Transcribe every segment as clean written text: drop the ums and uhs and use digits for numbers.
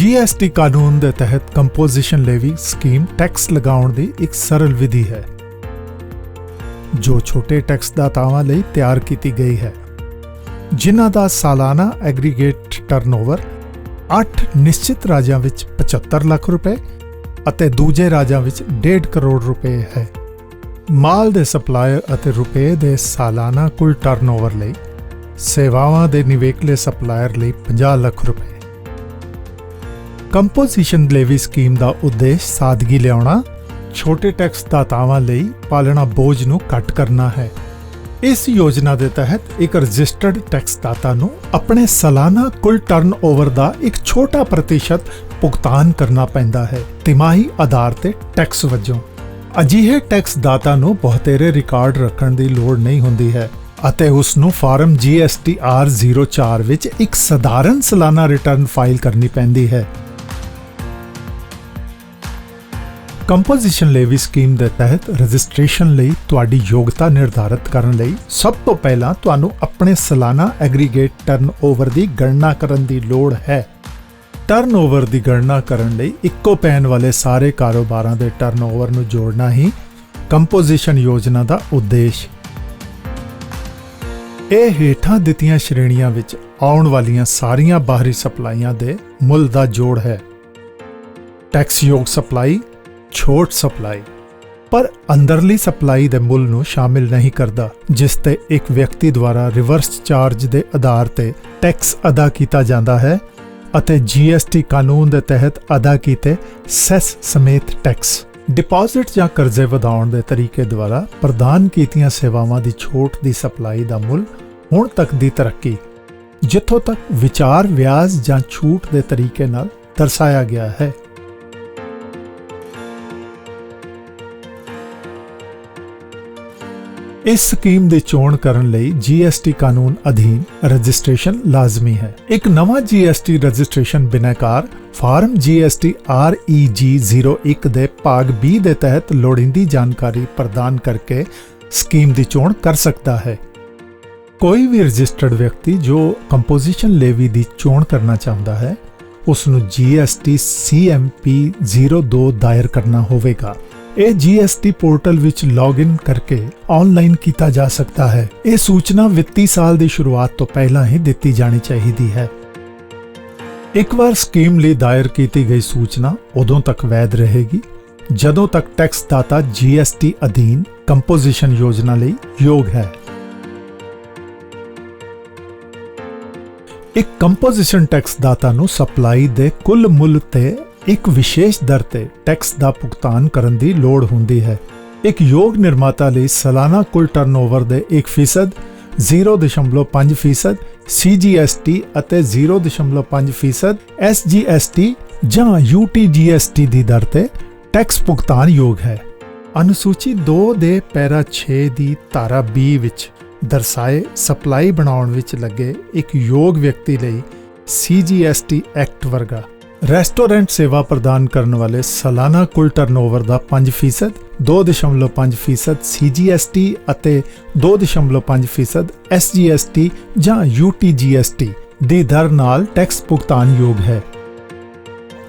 GST ਕਾਨੂੰਨ ਦੇ ਤਹਿਤ ਕੰਪੋਜੀਸ਼ਨ ਲੇਵੀ ਸਕੀਮ ਟੈਕਸ ਲਗਾਉਣ ਦੀ ਇੱਕ ਸਰਲ ਵਿਧੀ ਹੈ ਜੋ ਛੋਟੇ ਟੈਕਸ ਦਾਤਾਵਾਂ ਲਈ ਤਿਆਰ ਕੀਤੀ ਗਈ ਹੈ, ਜਿਨ੍ਹਾਂ ਦਾ ਸਾਲਾਨਾ ਐਗਰੀਗੇਟ ਟਰਨਓਵਰ 8 ਨਿਸ਼ਚਿਤ ਰਾਜਾਂ ਵਿੱਚ 75 ਲੱਖ ਰੁਪਏ ਅਤੇ ਦੂਜੇ ਰਾਜਾਂ ਵਿੱਚ 1.5 ਕਰੋੜ ਰੁਪਏ ਹੈ। ਮਾਲ ਦੇ ਸਪਲਾਇਰ ਅਤੇ ਰੁਪਏ ਦੇ ਸਾਲਾਨਾ ਕੁੱਲ ਟਰਨਓਵਰ ਲਈ ਸੇਵਾਵਾਂ ਦੇ ਨਿਵੇਕਲੇ ਸਪਲਾਇਰ ਲਈ 50 ਲੱਖ ਰੁਪਏ। ਕੰਪੋਜੀਸ਼ਨ ਲੇਵੀ ਸਕੀਮ ਦਾ ਉਦੇਸ਼ ਸਾਦਗੀ ਲਿਆਉਣਾ, ਛੋਟੇ ਟੈਕਸ ਦਾਤਾਵਾਂ ਲਈ ਪਾਲਣਾ ਬੋਝ ਨੂੰ ਘੱਟ ਕਰਨਾ ਹੈ। ਇਸ ਯੋਜਨਾ ਦੇ ਤਹਿਤ ਇੱਕ ਰਜਿਸਟਰਡ ਟੈਕਸ ਦਾਤਾ ਨੂੰ ਆਪਣੇ ਸਾਲਾਨਾ ਕੁੱਲ ਟਰਨਓਵਰ ਦਾ ਇੱਕ ਛੋਟਾ ਪ੍ਰਤੀਸ਼ਤ ਭੁਗਤਾਨ ਕਰਨਾ ਪੈਂਦਾ ਹੈ ਤਿਮਾਹੀ ਆਧਾਰ ਤੇ ਟੈਕਸ ਵਜੋਂ। ਅਜਿਹੇ ਟੈਕਸ ਦਾਤਾ ਨੂੰ ਬਹੁਤੇਰੇ ਰਿਕਾਰਡ ਰੱਖਣ ਦੀ ਲੋੜ ਨਹੀਂ ਹੁੰਦੀ ਹੈ ਅਤੇ ਉਸ ਨੂੰ ਫਾਰਮ GSTR 04 ਵਿੱਚ ਇੱਕ ਸਧਾਰਨ ਸਾਲਾਨਾ ਰਿਟਰਨ ਫਾਈਲ ਕਰਨੀ ਪੈਂਦੀ ਹੈ। ਕੰਪੋਜੀਸ਼ਨ ਲੇਵੀ ਸਕੀਮ ਦੇ ਤਹਿਤ ਰਜਿਸਟ੍ਰੇਸ਼ਨ ਲਈ ਤੁਹਾਡੀ ਯੋਗਤਾ ਨਿਰਧਾਰਤ ਕਰਨ ਲਈ ਸਭ ਤੋਂ ਪਹਿਲਾਂ ਤੁਹਾਨੂੰ ਆਪਣੇ ਸਾਲਾਨਾ ਐਗਰੀਗੇਟ ਟਰਨਓਵਰ ਦੀ ਗਣਨਾ ਕਰਨ ਦੀ ਲੋੜ ਹੈ। ਟਰਨਓਵਰ ਦੀ ਗਣਨਾ ਕਰਨ ਲਈ ਇੱਕੋ ਪੈਨ ਵਾਲੇ ਸਾਰੇ ਕਾਰੋਬਾਰਾਂ ਦੇ ਟਰਨਓਵਰ ਨੂੰ ਜੋੜਨਾ ਹੀ ਕੰਪੋਜੀਸ਼ਨ ਯੋਜਨਾ ਦਾ ਉਦੇਸ਼। ਇਹ ਹੇਠਾਂ ਦਿੱਤੀਆਂ ਸ਼੍ਰੇਣੀਆਂ ਵਿੱਚ ਆਉਣ ਵਾਲੀਆਂ ਸਾਰੀਆਂ ਬਾਹਰੀ ਸਪਲਾਈਆਂ ਦੇ ਮੁੱਲ ਦਾ ਜੋੜ ਹੈ। ਟੈਕਸਯੋਗ ਸਪਲਾਈ, ਛੋਟ ਸਪਲਾਈ, ਪਰ ਅੰਦਰਲੀ ਸਪਲਾਈ ਦੇ ਮੁੱਲ ਨੂੰ ਸ਼ਾਮਿਲ ਨਹੀਂ ਕਰਦਾ, ਜਿਸ ਤੇ ਇੱਕ ਵਿਅਕਤੀ ਦੁਆਰਾ ਰਿਵਰਸ ਚਾਰਜ ਦੇ ਆਧਾਰ ਤੇ ਟੈਕਸ ਅਦਾ ਕੀਤਾ ਜਾਂਦਾ ਹੈ ਅਤੇ GST ਕਾਨੂੰਨ ਦੇ ਤਹਿਤ ਅਦਾ ਕੀਤੇ ਸੈਸ ਸਮੇਤ ਟੈਕਸ। ਡਿਪਾਜ਼ਿਟ ਜਾਂ ਕਰਜ਼ੇ ਵਧਾਉਣ ਦੇ ਤਰੀਕੇ ਦੁਆਰਾ ਪ੍ਰਦਾਨ ਕੀਤੀਆਂ ਸੇਵਾਵਾਂ ਦੀ ਛੋਟ ਦੀ ਸਪਲਾਈ ਦਾ ਮੁੱਲ ਹੁਣ ਤੱਕ ਦੀ ਤਰੱਕੀ, ਜਿੱਥੋਂ ਤੱਕ ਵਿਚਾਰ ਵਿਆਜ ਜਾਂ ਛੂਟ ਦੇ ਤਰੀਕੇ ਨਾਲ ਦਰਸਾਇਆ ਗਿਆ ਹੈ। ਇਸ ਸਕੀਮ ਦੀ ਚੋਣ ਕਰਨ ਲਈ GST ਕਾਨੂੰਨ ਅਧੀਨ ਰਜਿਸਟ੍ਰੇਸ਼ਨ ਲਾਜ਼ਮੀ ਹੈ। ਇੱਕ ਨਵਾਂ GST ਰਜਿਸਟ੍ਰੇਸ਼ਨ ਬਿਨੈਕਾਰ ਫਾਰਮ GST REG 01 ਦੇ ਭਾਗ B ਦੇ ਤਹਿਤ ਲੋੜੀਂਦੀ ਜਾਣਕਾਰੀ ਪ੍ਰਦਾਨ ਕਰਕੇ ਸਕੀਮ ਦੀ ਚੋਣ ਕਰ ਸਕਦਾ ਹੈ। ਕੋਈ ਵੀ ਰਜਿਸਟਰਡ ਵਿਅਕਤੀ ਜੋ ਕੰਪੋਜੀਸ਼ਨ ਲੇਵੀ ਦੀ ਚੋਣ ਕਰਨਾ ਚਾਹੁੰਦਾ ਹੈ, ਉਸ ਨੂੰ GST CMP 02 ਦਾਇਰ ਕਰਨਾ ਹੋਵੇਗਾ। ਇਹ GST ਪੋਰਟਲ ਵਿੱਚ ਲੌਗਇਨ ਕਰਕੇ ਆਨਲਾਈਨ ਕੀਤਾ ਜਾ ਸਕਦਾ ਹੈ। ਇਹ ਸੂਚਨਾ ਵਿੱਤੀ ਸਾਲ ਦੀ ਸ਼ੁਰੂਆਤ ਤੋਂ ਪਹਿਲਾਂ ਹੀ ਦਿੱਤੀ ਜਾਣੀ ਚਾਹੀਦੀ ਹੈ। ਇੱਕ ਵਾਰ ਸਕੀਮ ਲਈ ਦਾਇਰ ਕੀਤੀ ਗਈ ਸੂਚਨਾ ਉਦੋਂ ਤੱਕ ਵੈਧ ਰਹੇਗੀ ਜਦੋਂ ਤੱਕ ਟੈਕਸ ਦਾਤਾ GST ਅਧੀਨ ਕੰਪੋਜੀਸ਼ਨ ਯੋਜਨਾ ਲਈ ਯੋਗ ਹੈ। ਇੱਕ ਕੰਪੋਜੀਸ਼ਨ ਟੈਕਸ ਦਾਤਾ ਨੂੰ ਸਪਲਾਈ ਦੇ ਕੁੱਲ ਮੁੱਲ ਤੇ ਇੱਕ ਵਿਸ਼ੇਸ਼ ਦਰ ਤੇ ਟੈਕਸ ਦਾ ਭੁਗਤਾਨ ਕਰਨ ਦੀ ਲੋੜ ਹੁੰਦੀ ਹੈ। ਇੱਕ ਯੋਗ ਨਿਰਮਾਤਾ ਲਈ ਸਾਲਾਨਾ ਕੁੱਲ ਟਰਨਓਵਰ ਦੇ 1%, 0.5% CGST ਅਤੇ 0.5% SGST ਜਾਂ UTGST ਦੀ ਦਰ ਤੇ ਟੈਕਸ ਭੁਗਤਾਨ ਯੋਗ ਹੈ। ਅਨੁਸੂਚੀ 2 ਦੇ ਪੈਰਾ 6 ਦੀ ਧਾਰਾ B ਵਿੱਚ ਦਰਸਾਏ ਸਪਲਾਈ ਬਣਾਉਣ ਵਿੱਚ ਲੱਗੇ ਇੱਕ ਯੋਗ ਵਿਅਕਤੀ ਲਈ CGST ਐਕਟ ਵਰਗਾ ਰੈਸਟੋਰੈਂਟ ਸੇਵਾ ਪ੍ਰਦਾਨ ਕਰਨ ਵਾਲੇ ਸਾਲਾਨਾ ਕੁੱਲ ਟਰਨਓਵਰ ਦਾ 5%, 2.5% CGST ਅਤੇ 2.5% SGST ਜਾਂ UTGST ਦੀ ਦਰ ਨਾਲ ਟੈਕਸ ਭੁਗਤਾਨ ਯੋਗ ਹੈ।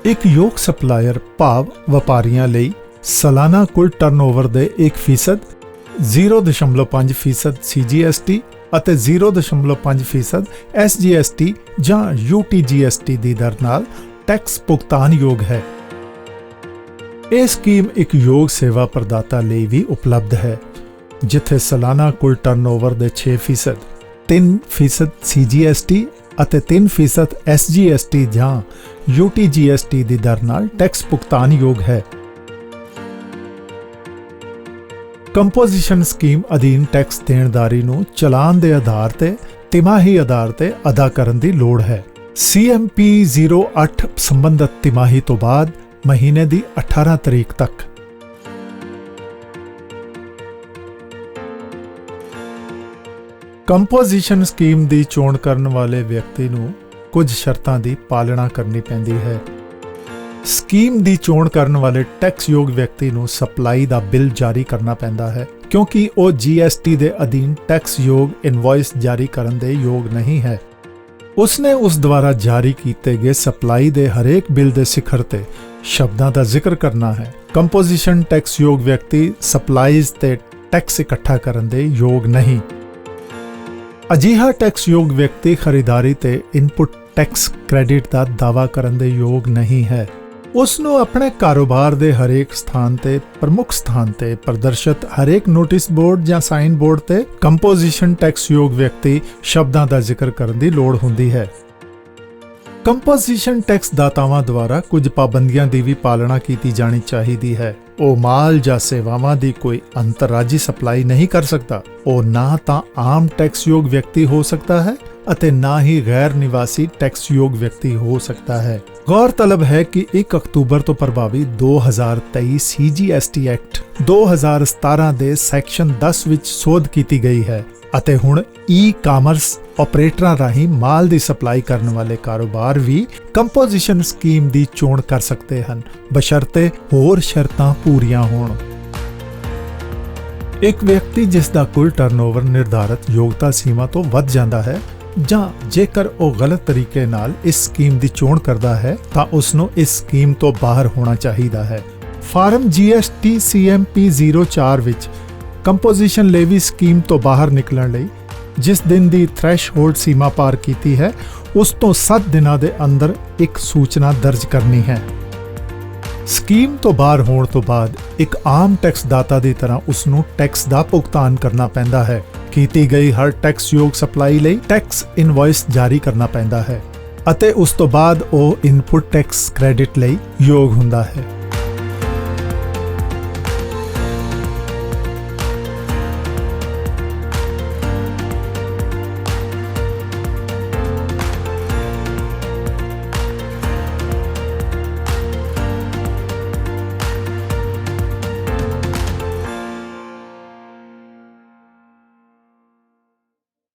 ਇੱਕ ਯੋਗ ਸਪਲਾਇਰ ਭਾਵ ਵਪਾਰੀਆਂ ਲਈ ਸਾਲਾਨਾ ਕੁੱਲ ਟਰਨਓਵਰ ਦੇ 1%, 0.5% CGST ਅਤੇ 0.5% SGST ਜਾਂ UTGST ਦੀ ਦਰ ਨਾਲ ਟੈਕਸ ਭੁਗਤਾਨ ਯੋਗ ਹੈ। ਇਹ ਸਕੀਮ ਇੱਕ ਯੋਗ ਸੇਵਾ ਪ੍ਰਦਾਤਾ ਲਈ ਵੀ ਉਪਲਬਧ ਹੈ, ਜਿੱਥੇ ਸਾਲਾਨਾ ਕੁੱਲ ਟਰਨਓਵਰ ਦੇ 6%, 3% CGST ਅਤੇ 3% SGST ਜਾਂ UTGST ਦੀ ਦਰ ਨਾਲ ਟੈਕਸ ਭੁਗਤਾਨ ਯੋਗ ਹੈ। ਕੰਪੋਜੀਸ਼ਨ ਸਕੀਮ ਅਧੀਨ ਟੈਕਸ ਦੇਣਦਾਰੀ ਨੂੰ ਚਲਾਨ ਦੇ ਆਧਾਰ ਤੇ ਤਿਮਾਹੀ ਆਧਾਰ ਤੇ ਅਦਾ ਕਰਨ ਦੀ ਲੋੜ ਹੈ। CMP 08 ਸੰਬੰਧਤ ਤਿਮਾਹੀ ਤੋਂ ਬਾਅਦ ਮਹੀਨੇ ਦੀ 18 ਤਰੀਕ ਤੱਕ। ਕੰਪੋਜੀਸ਼ਨ ਸਕੀਮ ਦੀ ਚੋਣ ਕਰਨ ਵਾਲੇ ਵਿਅਕਤੀ ਨੂੰ ਕੁਝ ਸ਼ਰਤਾਂ ਦੀ ਪਾਲਣਾ ਕਰਨੀ ਪੈਂਦੀ ਹੈ। ਸਕੀਮ ਦੀ ਚੋਣ ਕਰਨ ਵਾਲੇ ਟੈਕਸਯੋਗ ਵਿਅਕਤੀ ਨੂੰ ਸਪਲਾਈ ਦਾ ਬਿੱਲ ਜਾਰੀ ਕਰਨਾ ਪੈਂਦਾ ਹੈ, ਕਿਉਂਕਿ ਉਹ GST ਦੇ ਅਧੀਨ ਟੈਕਸਯੋਗ ਇਨਵੌਇਸ ਜਾਰੀ ਕਰਨ ਦੇ ਯੋਗ ਨਹੀਂ ਹੈ। ਉਸਨੇ ਉਸ ਦੁਆਰਾ ਜਾਰੀ ਕੀਤੇ ਗਏ ਸਪਲਾਈ ਦੇ ਹਰੇਕ ਬਿੱਲ ਦੇ ਸਿਖਰ ਤੇ ਸ਼ਬਦਾਂ ਦਾ ਜ਼ਿਕਰ ਕਰਨਾ ਹੈ। ਕੰਪੋਜੀਸ਼ਨ ਟੈਕਸ ਯੋਗ ਵਿਅਕਤੀ ਸਪਲਾਈਜ਼ ਤੇ ਟੈਕਸ ਇਕੱਠਾ ਕਰਨ ਦੇ ਯੋਗ ਨਹੀਂ। ਅਜਿਹਾ ਟੈਕਸ ਯੋਗ ਵਿਅਕਤੀ ਖਰੀਦਾਰੀ ਤੇ ਇਨਪੁਟ ਟੈਕਸ ਕ੍ਰੈਡਿਟ ਦਾ ਦਾਅਵਾ ਕਰਨ ਦੇ ਯੋਗ ਨਹੀਂ ਹੈ। ਉਸ ਨੂੰ ਆਪਣੇ ਕਾਰੋਬਾਰ ਦੇ ਹਰੇਕ ਸਥਾਨ ਤੇ ਪ੍ਰਮੁੱਖ ਸਥਾਨ ਤੇ ਪ੍ਰਦਰਸ਼ਿਤ ਹਰੇਕ ਨੋਟਿਸ ਬੋਰਡ ਜਾਂ ਸਾਈਨ ਬੋਰਡ ਤੇ ਕੰਪੋਜੀਸ਼ਨ ਟੈਕਸ ਯੋਗ ਵਿਅਕਤੀ ਸ਼ਬਦਾਂ ਦਾ ਜ਼ਿਕਰ ਕਰਨ ਦੀ ਲੋੜ ਹੁੰਦੀ ਹੈ। ਕੰਪੋਜੀਸ਼ਨ ਟੈਕਸ ਦਾਤਾਵਾਂ ਦੁਆਰਾ ਕੁਝ ਪਾਬੰਦੀਆਂ ਦੀ ਵੀ ਪਾਲਣਾ ਕੀਤੀ ਜਾਣੀ ਚਾਹੀਦੀ ਹੈ। ਉਹ ਮਾਲ ਜਾਂ ਸੇਵਾਵਾਂ ਦੀ ਕੋਈ ਅੰਤਰਰਾਜੀ ਸਪਲਾਈ ਨਹੀਂ ਕਰ ਸਕਦਾ। ਉਹ ਨਾ ਤਾਂ ਆਮ ਟੈਕਸ ਯੋਗ ਵਿਅਕਤੀ ਹੋ ਸਕਦਾ ਹੈ ਅਤੇ ਨਾ ਹੀ ਗੈਰ ਨਿਵਾਸੀ ਟੈਕਸ ਯੋਗ ਵਿਅਕਤੀ ਹੋ ਸਕਦਾ ਹੈ। ਗੌਰਤਲਬ ਹੈ ਕਿ 1 ਅਕਤੂਬਰ ਤੋਂ ਪ੍ਰਭਾਵੀ 2023 CGST ਐਕਟ 2017 ਦੇ ਸੈਕਸ਼ਨ 10 ਵਿੱਚ ਸੋਧ ਕੀਤੀ ਗਈ ਹੈ ਅਤੇ ਹੁਣ ਈ-ਕਾਮਰਸ ਆਪਰੇਟਰਾਂ ਰਾਹੀਂ ਮਾਲ ਦੀ ਸਪਲਾਈ ਕਰਨ ਵਾਲੇ ਕਾਰੋਬਾਰ ਵੀ ਕੰਪੋਜੀਸ਼ਨ ਸਕੀਮ ਦੀ ਚੋਣ ਕਰ ਸਕਦੇ ਹਨ, ਬਸ਼ਰਤੇ ਹੋਰ ਸ਼ਰਤਾਂ ਪੂਰੀਆਂ ਹੋਣ। ਇੱਕ ਵਿਅਕਤੀ ਜਿਸ ਦਾ ਕੁੱਲ ਟਰਨਓਵਰ ਨਿਰਧਾਰਤ ਯੋਗਤਾ ਸੀਮਾ ਤੋਂ ਵੱਧ ਜਾਂਦਾ ਹੈ ਜਾਂ ਜੇਕਰ ਉਹ ਗਲਤ ਤਰੀਕੇ ਨਾਲ ਇਸ ਸਕੀਮ ਦੀ ਚੋਣ ਕਰਦਾ ਹੈ ਤਾਂ ਉਸ ਨੂੰ ਇਸ ਸਕੀਮ ਤੋਂ ਬਾਹਰ ਹੋਣਾ ਚਾਹੀਦਾ ਹੈ। ਫਾਰਮ GST CMP 04 ਵਿੱਚ ਕੰਪੋਜੀਸ਼ਨ ਲੇਵੀ ਸਕੀਮ ਤੋਂ ਬਾਹਰ ਨਿਕਲਣ ਲਈ ਜਿਸ ਦਿਨ ਦੀ ਥ੍ਰੈਸ਼ਹੋਲਡ ਸੀਮਾ ਪਾਰ ਕੀਤੀ ਹੈ ਉਸ ਤੋਂ 7 ਦਿਨਾਂ ਦੇ ਅੰਦਰ ਇੱਕ ਸੂਚਨਾ ਦਰਜ ਕਰਨੀ ਹੈ। ਸਕੀਮ ਤੋਂ ਬਾਹਰ ਹੋਣ ਤੋਂ ਬਾਅਦ ਇੱਕ ਆਮ ਟੈਕਸ ਦਾਤਾ ਦੀ ਤਰ੍ਹਾਂ ਉਸ ਨੂੰ ਟੈਕਸ ਦਾ ਭੁਗਤਾਨ ਕਰਨਾ ਪੈਂਦਾ ਹੈ। ਕੀਤੀ ਗਈ ਹਰ ਟੈਕਸ ਯੋਗ ਸਪਲਾਈ ਲਈ ਟੈਕਸ ਇਨਵੌਇਸ ਜਾਰੀ ਕਰਨਾ ਪੈਂਦਾ ਹੈ ਅਤੇ ਉਸ ਤੋਂ ਬਾਅਦ ਉਹ ਇਨਪੁਟ ਟੈਕਸ ਕ੍ਰੈਡਿਟ ਲਈ ਯੋਗ ਹੁੰਦਾ ਹੈ।